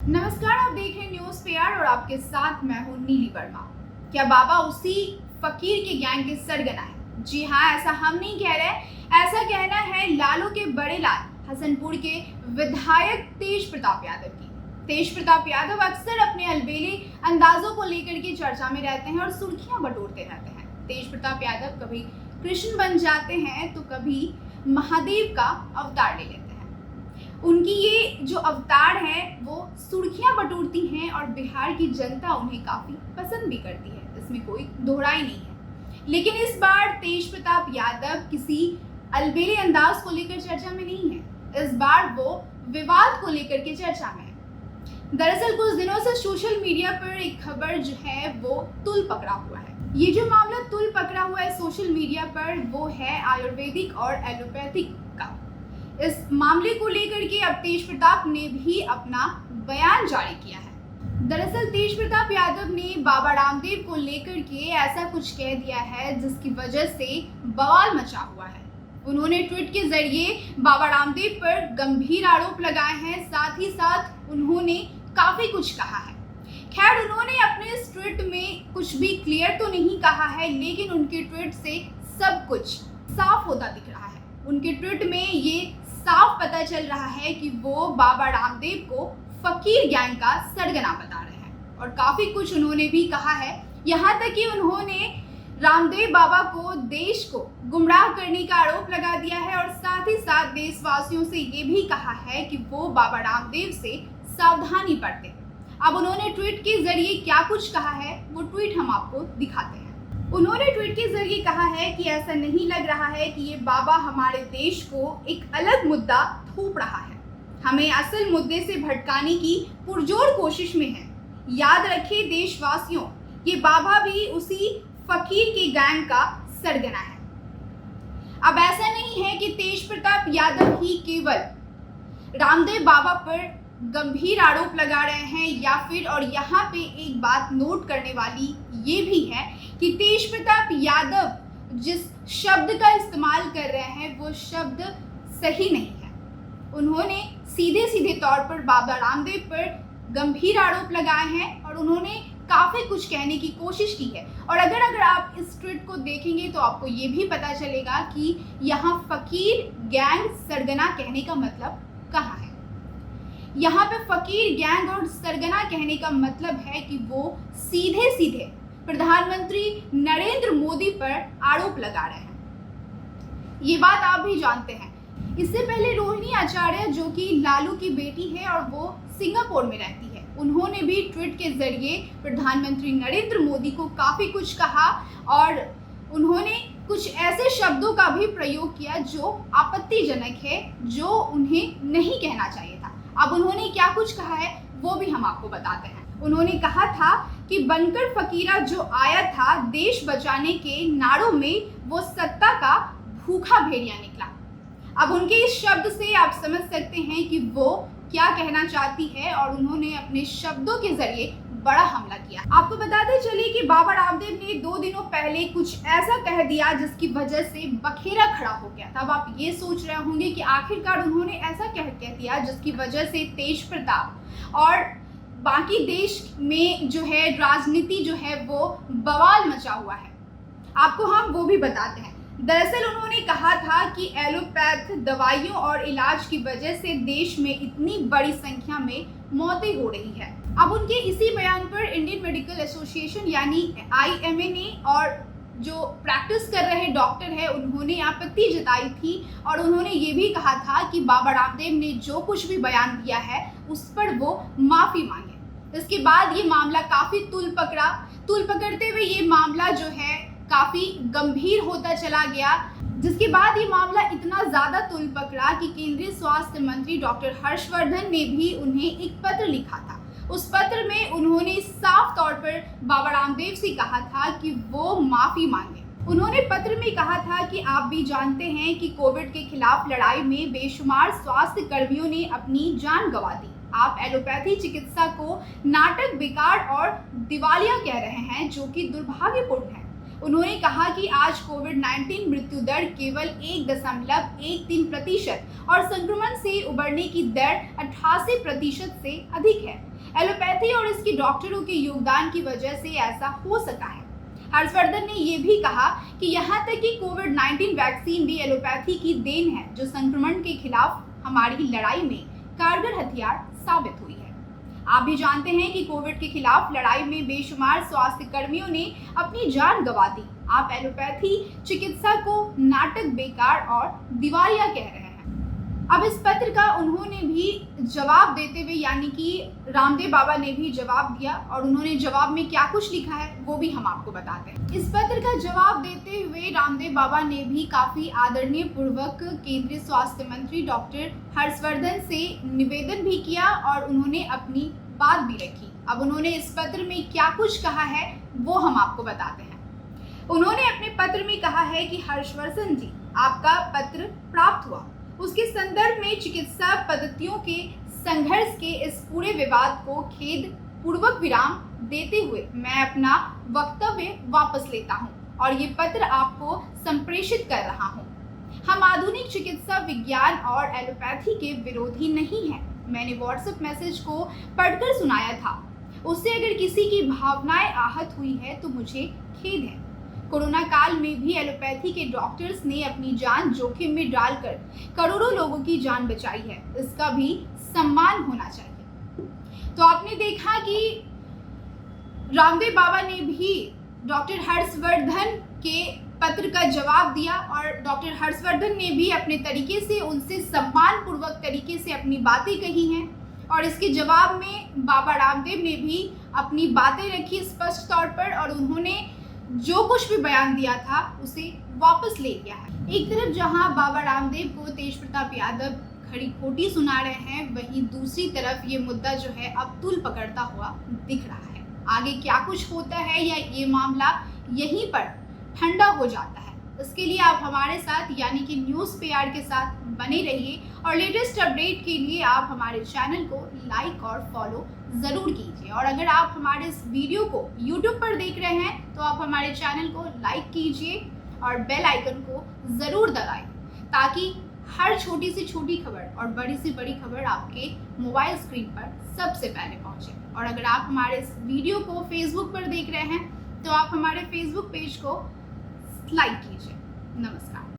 नमस्कार, आप देख रहे हैं न्यूज पेयर और आपके साथ मैं हूं नीली वर्मा। क्या बाबा उसी फकीर के गैंग के सरगना है? जी हाँ, ऐसा हम नहीं कह रहे। ऐसा कहना है लालू के बड़े लाल हसनपुर के विधायक तेज प्रताप यादव की। तेज प्रताप यादव अक्सर अपने अलबेले अंदाजों को लेकर के चर्चा में रहते हैं और सुर्खियां बटोरते रहते हैं। तेज प्रताप यादव कभी कृष्ण बन जाते हैं तो कभी महादेव का अवतार ले लेते हैं। उनकी ये जो अवतार है वो सुर्खियां बटोरती हैं और बिहार की जनता उन्हें काफी पसंद भी करती है, इसमें कोई दोहराई नहीं है। लेकिन इस बार तेज प्रताप यादव किसी अलबेले अंदाज को लेकर चर्चा में नहीं है। इस बार वो विवाद को लेकर के चर्चा में है। दरअसल कुछ दिनों से सोशल मीडिया पर एक खबर जो है वो तुल पकड़ा हुआ है। ये जो मामला तुल पकड़ा हुआ है सोशल मीडिया पर वो है आयुर्वेदिक और एलोपैथिक का। इस मामले को लेकर के अब तेज प्रताप ने भी अपना बयान जारी किया है। दरअसल तेज प्रताप यादव ने बाबा रामदेव को लेकर के ऐसा कुछ कह दिया है जिसकी वजह से बवाल मचा हुआ है। उन्होंने ट्वीट के जरिए बाबा रामदेव पर गंभीर आरोप लगाए हैं, साथ ही साथ उन्होंने काफी कुछ कहा है। खैर, उन्होंने अपने इस ट्वीट में कुछ भी क्लियर तो नहीं कहा है, लेकिन उनके ट्वीट से सब कुछ साफ होता दिख रहा है। उनके ट्वीट में ये साफ पता चल रहा है कि वो बाबा रामदेव को फकीर गैंग का सरगना बता रहे हैं और काफी कुछ उन्होंने भी कहा है। यहाँ तक कि उन्होंने रामदेव बाबा को देश को गुमराह करने का आरोप लगा दिया है और साथ ही साथ देशवासियों से ये भी कहा है कि वो बाबा रामदेव से सावधानी बरतें। अब उन्होंने ट्वीट के जरिए क्या कुछ कहा है वो ट्वीट हम आपको दिखाते हैं। उन्होंने ट्वीट के जरिए कहा है कि ऐसा नहीं लग रहा है कि ये बाबा हमारे देश को एक अलग मुद्दा थोप रहा है, हमें असल मुद्दे से भटकाने की पुरजोर कोशिश में है। याद रखें देशवासियों, ये बाबा भी उसी फकीर के गैंग का सरगना है। अब ऐसा नहीं है कि तेज प्रताप यादव ही केवल रामदेव बाबा पर गंभीर आरोप लगा रहे हैं या फिर, और यहाँ पे एक बात नोट करने वाली ये भी है कि तेज प्रताप यादव जिस शब्द का इस्तेमाल कर रहे हैं वो शब्द सही नहीं है। उन्होंने सीधे सीधे तौर पर बाबा रामदेव पर गंभीर आरोप लगाए हैं और उन्होंने काफी कुछ कहने की कोशिश की है। और अगर आप इस ट्वीट को देखेंगे तो आपको ये भी पता चलेगा कि यहाँ फकीर गैंग सरगना कहने का मतलब कहाँ है। यहाँ पे फकीर गैंग और सरगना कहने का मतलब है कि वो सीधे सीधे प्रधानमंत्री नरेंद्र मोदी पर आरोप लगा रहे हैं। ये बात आप भी जानते हैं। इससे पहले रोहिणी आचार्य जो कि लालू की बेटी है और वो सिंगापुर में रहती है, उन्होंने भी ट्वीट के जरिए प्रधानमंत्री नरेंद्र मोदी को काफी कुछ कहा और उन्होंने कुछ ऐसे शब्दों का भी प्रयोग किया जो आपत्तिजनक है, जो उन्हें नहीं कहना चाहिए था। अब उन्होंने क्या कुछ कहा है वो भी हम आपको बताते हैं। उन्होंने कहा था कि बनकर फकीरा जो आया था देश बचाने के नारों में, वो सत्ता का भूखा भेड़िया निकला। अब उनके इस शब्द से आप समझ सकते हैं कि वो क्या कहना चाहती है और उन्होंने अपने शब्दों के जरिए बड़ा हमला किया। आपको बताते चलिए कि बाबा रामदेव ने 2 दिनों पहले कुछ ऐसा कह दिया जिसकी वजह से बखेरा खड़ा हो गया था। अब आप ये सोच रहे होंगे कि आखिरकार उन्होंने ऐसा कह दिया जिसकी वजह से तेज प्रताप और बाकी देश में जो है राजनीति जो है वो बवाल मचा हुआ है। आपको हम वो भी बताते हैं। दरअसल उन्होंने कहा था कि एलोपैथ दवाइयों और इलाज की वजह से देश में इतनी बड़ी संख्या में मौतें हो रही है। अब उनके इसी बयान पर इंडियन मेडिकल एसोसिएशन यानी IMA ने और जो प्रैक्टिस कर रहे डॉक्टर है उन्होंने आपत्ति जताई थी और उन्होंने ये भी कहा था कि बाबा रामदेव ने जो कुछ भी बयान दिया है उस पर वो माफी मांगे। इसके बाद ये मामला काफी तुल पकड़ते हुए ये मामला जो है काफी गंभीर होता चला गया, जिसके बाद ये मामला इतना ज्यादा तुल पकड़ा कि केंद्रीय स्वास्थ्य मंत्री डॉक्टर हर्षवर्धन ने भी उन्हें एक पत्र लिखा था। उस पत्र में उन्होंने साफ तौर पर बाबा रामदेव से कहा था कि वो माफी मांगे। उन्होंने पत्र में कहा था कि आप भी जानते हैं कि कोविड के खिलाफ लड़ाई में बेशुमार स्वास्थ्य कर्मियों ने अपनी जान गंवा दी। आप एलोपैथी चिकित्सा को नाटक, बेकार और दिवालिया कह रहे हैं, जो कि दुर्भाग्यपूर्ण है। उन्होंने कहा कि आज कोविड-19 मृत्यु दर केवल 1.13% और संक्रमण से उबरने की दर 88% से अधिक है। एलोपैथी और इसके डॉक्टरों के योगदान की वजह से ऐसा हो सका है। हर्षवर्धन ने ये भी कहा कि यहाँ तक कि कोविड-19 वैक्सीन भी एलोपैथी की देन है, जो संक्रमण के खिलाफ हमारी लड़ाई में कारगर हथियार साबित हुई है। आप भी जानते हैं कि कोविड के खिलाफ लड़ाई में बेशुमार स्वास्थ्य कर्मियों ने अपनी जान गंवा दी। आप एलोपैथी चिकित्सा को नाटक, बेकार और दिवालिया कह रहे हैं। अब इस पत्र का उन्होंने भी जवाब देते हुए, यानी कि रामदेव बाबा ने भी जवाब दिया, और उन्होंने जवाब में क्या कुछ लिखा है वो भी हम आपको बताते हैं। इस पत्र का जवाब देते हुए रामदेव बाबा ने भी काफी आदरणीय पूर्वक केंद्रीय स्वास्थ्य मंत्री डॉक्टर हर्षवर्धन से निवेदन भी किया और उन्होंने अपनी बात भी रखी। अब उन्होंने इस पत्र में क्या कुछ कहा है वो हम आपको बताते हैं। उन्होंने अपने पत्र में कहा है कि हर्षवर्धन जी, आपका पत्र प्राप्त हुआ, उसके संदर्भ में चिकित्सा पद्धतियों के संघर्ष के इस पूरे विवाद को खेद पूर्वक विराम देते हुए मैं अपना वक्तव्य वापस लेता हूं और ये पत्र आपको संप्रेषित कर रहा हूं। हम आधुनिक चिकित्सा विज्ञान और एलोपैथी के विरोधी नहीं हैं। मैंने व्हाट्सएप मैसेज को पढ़कर सुनाया था, उससे अगर किसी की भावनाएं आहत हुई है तो मुझे खेद है। कोरोना काल में भी एलोपैथी के डॉक्टर्स ने अपनी जान जोखिम में डालकर करोड़ों लोगों की जान बचाई है, इसका भी सम्मान होना चाहिए। तो आपने देखा कि रामदेव बाबा ने भी डॉक्टर हर्षवर्धन के पत्र का जवाब दिया और डॉक्टर हर्षवर्धन ने भी अपने तरीके से उनसे सम्मानपूर्वक तरीके से अपनी बातें कही हैं और इसके जवाब में बाबा रामदेव ने भी अपनी बातें रखी स्पष्ट तौर पर, और उन्होंने जो कुछ भी बयान दिया था उसे वापस ले लिया है। एक तरफ जहां बाबा रामदेव को तेज प्रताप यादव खड़ी खोटी सुना रहे हैं, वहीं दूसरी तरफ ये मुद्दा जो है अब तूल पकड़ता हुआ दिख रहा है। आगे क्या कुछ होता है या ये मामला यहीं पर ठंडा हो जाता है, इसके लिए आप हमारे साथ यानी कि न्यूज़ PR के साथ बने रहिए और लेटेस्ट अपडेट के लिए आप हमारे चैनल को लाइक और फॉलो ज़रूर कीजिए। और अगर आप हमारे इस वीडियो को YouTube पर देख रहे हैं तो आप हमारे चैनल को लाइक कीजिए और बेल आइकन को ज़रूर दबाएं, ताकि हर छोटी से छोटी खबर और बड़ी से बड़ी खबर आपके मोबाइल स्क्रीन पर सबसे पहले पहुंचे। और अगर आप हमारे इस वीडियो को फेसबुक पर देख रहे हैं तो आप हमारे फेसबुक पेज को लाइक कीजिए। नमस्कार।